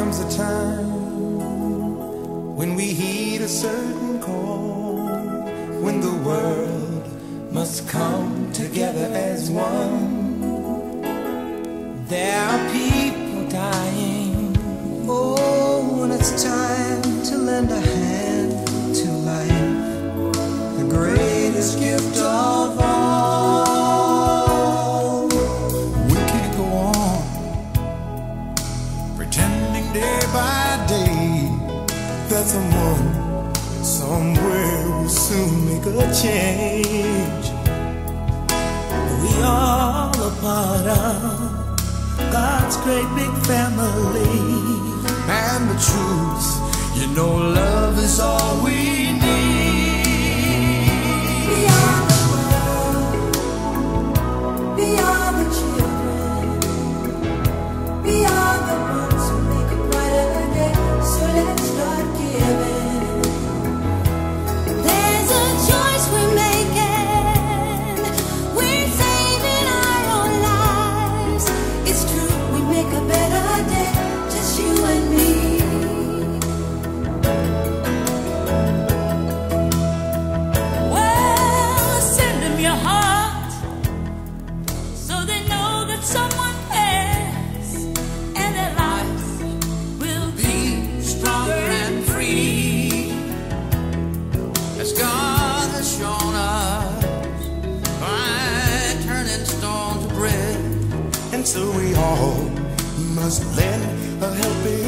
comes a time when we heed a certain call, when the world must come together as one. There are people dying. Oh, and it's time to lend a hand to life, the greatest gift of all. We can't go on pretending day by day that someone somewhere will soon make a change. We all a part of God's great big family. And the truth, you know, love is all we need. Beyond the world, beyond the children, beyond the ones who make a brighter day. So let's start giving. There's a choice we're making. We're saving our own lives. It's true, we make a better day, just you and me. Well, send them your heart so they know that someone cares, and their lives will be stronger and free, as God has shown us by turning stone to bread. And so we all must lend a helping